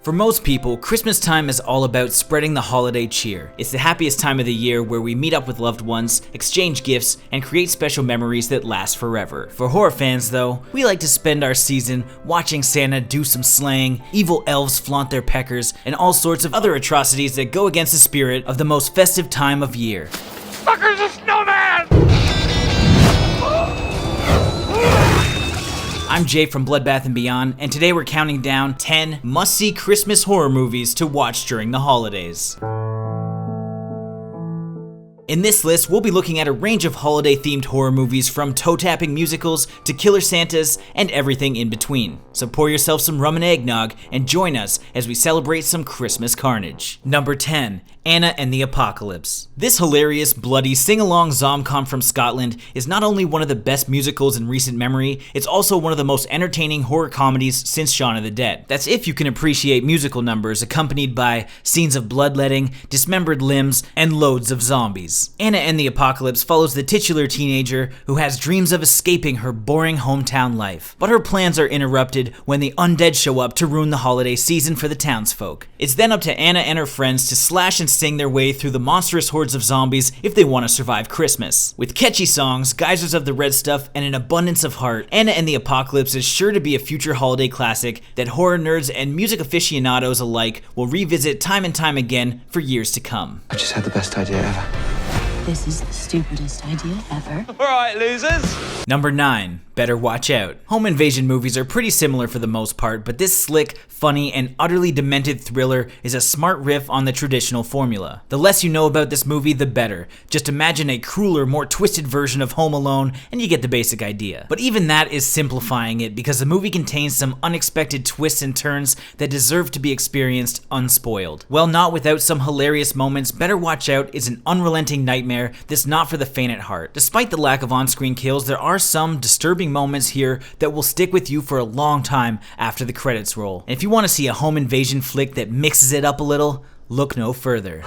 For most people, Christmas time is all about spreading the holiday cheer. It's the happiest time of the year where we meet up with loved ones, exchange gifts, and create special memories that last forever. For horror fans though, we like to spend our season watching Santa do some slaying, evil elves flaunt their peckers, and all sorts of other atrocities that go against the spirit of the most festive time of year. Fucker's a snowman! I'm Jay from Bloodbath & Beyond, and today we're counting down 10 must-see Christmas horror movies to watch during the holidays. In this list, we'll be looking at a range of holiday-themed horror movies from toe-tapping musicals to killer Santas and everything in between. So pour yourself some rum and eggnog and join us as we celebrate some Christmas carnage. Number 10. Anna and the Apocalypse. This hilarious, bloody, sing-along zomcom from Scotland is not only one of the best musicals in recent memory, it's also one of the most entertaining horror comedies since Shaun of the Dead. That's if you can appreciate musical numbers accompanied by scenes of bloodletting, dismembered limbs, and loads of zombies. Anna and the Apocalypse follows the titular teenager who has dreams of escaping her boring hometown life. But her plans are interrupted when the undead show up to ruin the holiday season for the townsfolk. It's then up to Anna and her friends to slash and sing their way through the monstrous hordes of zombies if they want to survive Christmas. With catchy songs, geysers of the red stuff, and an abundance of heart, Anna and the Apocalypse is sure to be a future holiday classic that horror nerds and music aficionados alike will revisit time and time again for years to come. I just had the best idea ever. This is the stupidest idea ever. Alright, losers! Number 9. Better Watch Out. Home invasion movies are pretty similar for the most part, but this slick, funny, and utterly demented thriller is a smart riff on the traditional formula. The less you know about this movie, the better. Just imagine a crueler, more twisted version of Home Alone, and you get the basic idea. But even that is simplifying it because the movie contains some unexpected twists and turns that deserve to be experienced unspoiled. While not without some hilarious moments, Better Watch Out is an unrelenting nightmare that's not for the faint at heart. Despite the lack of on-screen kills, there are some disturbing moments here that will stick with you for a long time after the credits roll. And if you want to see a home invasion flick that mixes it up a little, look no further.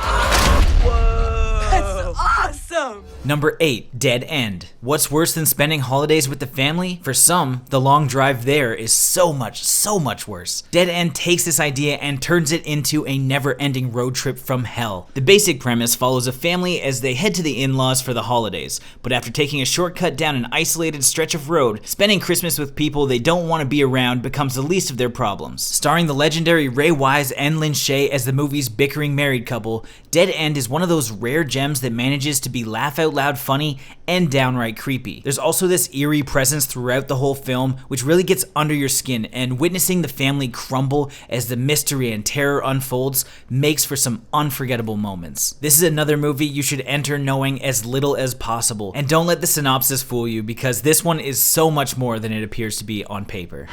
Number 8. Dead End. What's worse than spending holidays with the family? For some, the long drive there is so much worse. Dead End takes this idea and turns it into a never-ending road trip from hell. The basic premise follows a family as they head to the in-laws for the holidays, but after taking a shortcut down an isolated stretch of road, spending Christmas with people they don't want to be around becomes the least of their problems. Starring the legendary Ray Wise and Lin Shaye as the movie's bickering married couple, Dead End is one of those rare gems that manages to be laugh-out-loud funny and downright creepy. There's also this eerie presence throughout the whole film which really gets under your skin, and witnessing the family crumble as the mystery and terror unfolds makes for some unforgettable moments. This is another movie you should enter knowing as little as possible, and don't let the synopsis fool you because this one is so much more than it appears to be on paper.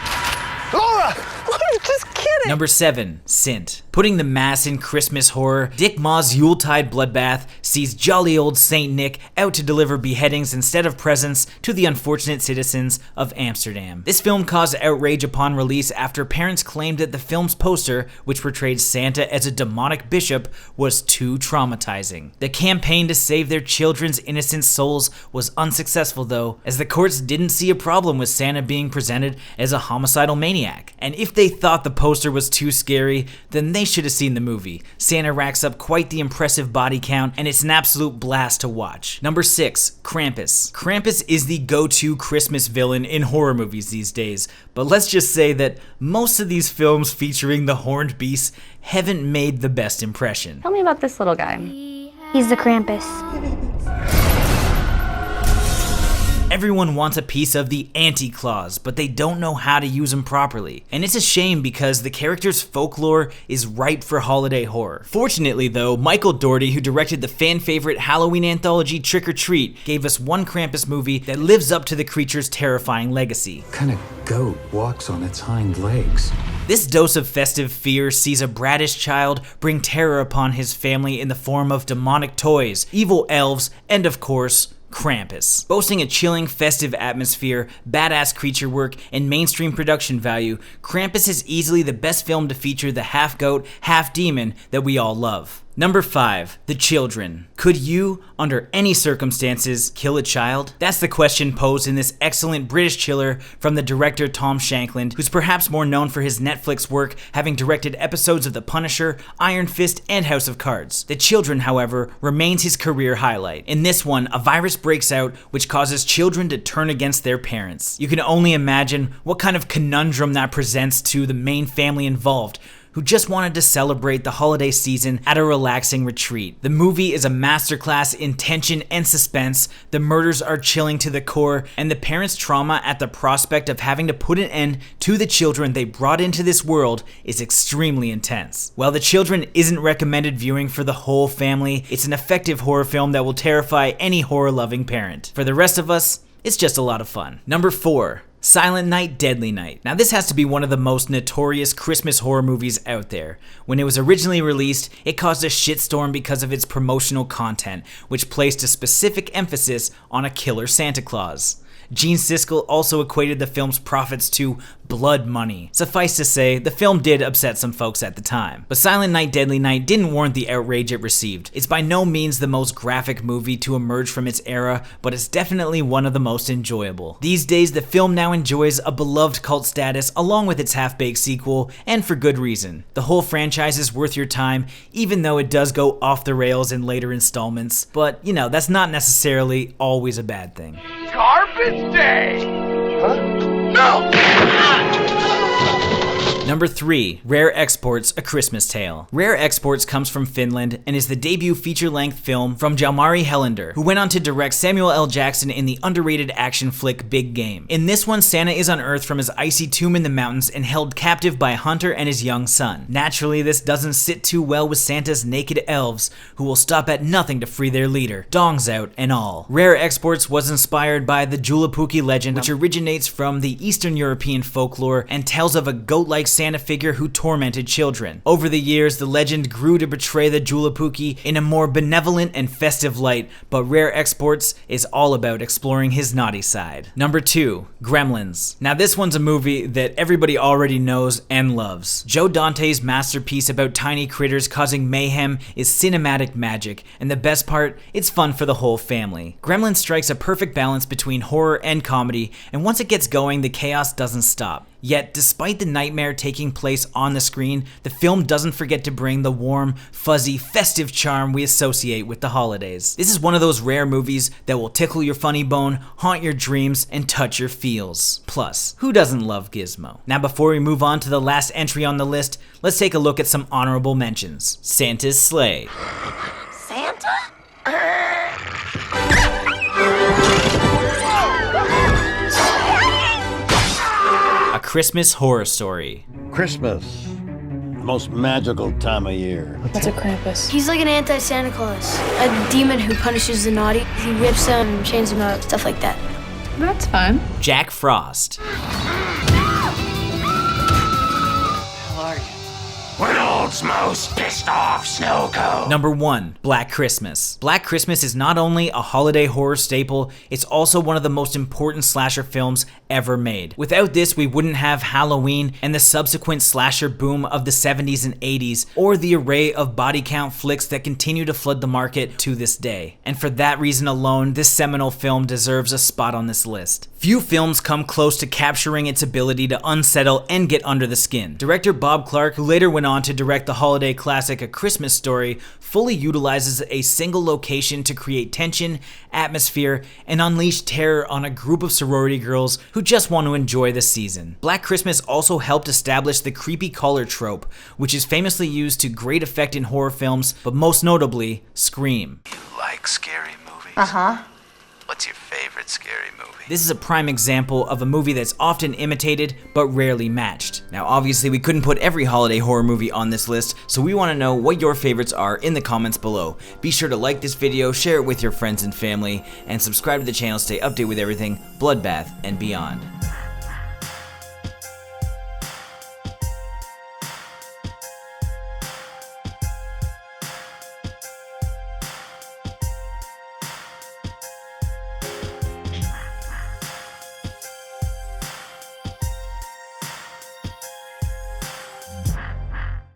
Laura! Just kidding! Number 7. SINT. Putting the mass in Christmas horror, Dick Ma's Yuletide bloodbath sees jolly old Saint Nick out to deliver beheadings instead of presents to the unfortunate citizens of Amsterdam. This film caused outrage upon release after parents claimed that the film's poster, which portrayed Santa as a demonic bishop, was too traumatizing. The campaign to save their children's innocent souls was unsuccessful though, as the courts didn't see a problem with Santa being presented as a homicidal maniac. And if they thought the poster was too scary, then they should have seen the movie. Santa racks up quite the impressive body count, and it's an absolute blast to watch. Number 6. Krampus. Krampus is the go-to Christmas villain in horror movies these days, but let's just say that most of these films featuring the horned beast haven't made the best impression. Tell me about this little guy. He's the Krampus. Everyone wants a piece of the anti-claws, but they don't know how to use them properly. And it's a shame because the character's folklore is ripe for holiday horror. Fortunately though, Michael Dougherty, who directed the fan-favorite Halloween anthology Trick or Treat, gave us one Krampus movie that lives up to the creature's terrifying legacy. What kind of goat walks on its hind legs? This dose of festive fear sees a bratish child bring terror upon his family in the form of demonic toys, evil elves, and of course, Krampus. Boasting a chilling, festive atmosphere, badass creature work, and mainstream production value, Krampus is easily the best film to feature the half-goat, half-demon that we all love. Number 5. The Children. Could you, under any circumstances, kill a child? That's the question posed in this excellent British chiller from the director Tom Shankland, who's perhaps more known for his Netflix work, having directed episodes of The Punisher, Iron Fist, and House of Cards. The Children, however, remains his career highlight. In this one, a virus breaks out which causes children to turn against their parents. You can only imagine what kind of conundrum that presents to the main family involved, who just wanted to celebrate the holiday season at a relaxing retreat. The movie is a masterclass in tension and suspense, the murders are chilling to the core, and the parents' trauma at the prospect of having to put an end to the children they brought into this world is extremely intense. While The Children isn't recommended viewing for the whole family, it's an effective horror film that will terrify any horror-loving parent. For the rest of us, it's just a lot of fun. Number 4. Silent Night, Deadly Night. Now this has to be one of the most notorious Christmas horror movies out there. When it was originally released, it caused a shitstorm because of its promotional content, which placed a specific emphasis on a killer Santa Claus. Gene Siskel also equated the film's profits to blood money. Suffice to say, the film did upset some folks at the time. But Silent Night, Deadly Night didn't warrant the outrage it received. It's by no means the most graphic movie to emerge from its era, but it's definitely one of the most enjoyable. These days, the film now enjoys a beloved cult status along with its half-baked sequel, and for good reason. The whole franchise is worth your time, even though it does go off the rails in later installments, but you know, that's not necessarily always a bad thing. Carpet Day! Huh? No! Number 3. Rare Exports: A Christmas Tale. Rare Exports comes from Finland and is the debut feature-length film from Jalmari Helander, who went on to direct Samuel L. Jackson in the underrated action flick Big Game. In this one, Santa is unearthed from his icy tomb in the mountains and held captive by a hunter and his young son. Naturally, this doesn't sit too well with Santa's naked elves, who will stop at nothing to free their leader, dongs out and all. Rare Exports was inspired by the Joulupukki legend, which originates from the Eastern European folklore and tells of a goat-like Santa figure who tormented children. Over the years, the legend grew to portray the Joulupukki in a more benevolent and festive light, but Rare Exports is all about exploring his naughty side. Number 2. Gremlins. Now this one's a movie that everybody already knows and loves. Joe Dante's masterpiece about tiny critters causing mayhem is cinematic magic, and the best part, it's fun for the whole family. Gremlins strikes a perfect balance between horror and comedy, and once it gets going, the chaos doesn't stop. Yet, despite the nightmare taking place on the screen, the film doesn't forget to bring the warm, fuzzy, festive charm we associate with the holidays. This is one of those rare movies that will tickle your funny bone, haunt your dreams, and touch your feels. Plus, who doesn't love Gizmo? Now before we move on to the last entry on the list, let's take a look at some honorable mentions. Santa's Sleigh. Santa? A Christmas Horror Story. Christmas, the most magical time of year. What's a Krampus? He's like an anti-Santa Claus, a demon who punishes the naughty. He whips them, chains them up, stuff like that. That's fun. Jack Frost. World's most pissed off snow cone. Number 1. Black Christmas. Black Christmas is not only a holiday horror staple, it's also one of the most important slasher films ever made. Without this, we wouldn't have Halloween and the subsequent slasher boom of the 70s and 80s, or the array of body count flicks that continue to flood the market to this day. And for that reason alone, this seminal film deserves a spot on this list. Few films come close to capturing its ability to unsettle and get under the skin. Director Bob Clark, who later went on to direct the holiday classic A Christmas Story, fully utilizes a single location to create tension, atmosphere, and unleash terror on a group of sorority girls who just want to enjoy the season. Black Christmas also helped establish the creepy collar trope, which is famously used to great effect in horror films, but most notably, Scream. You like scary movies? Uh-huh. What's your favorite scary movie? This is a prime example of a movie that's often imitated but rarely matched. Now obviously we couldn't put every holiday horror movie on this list, so we want to know what your favorites are in the comments below. Be sure to like this video, share it with your friends and family, and subscribe to the channel to stay updated with everything Bloodbath and beyond.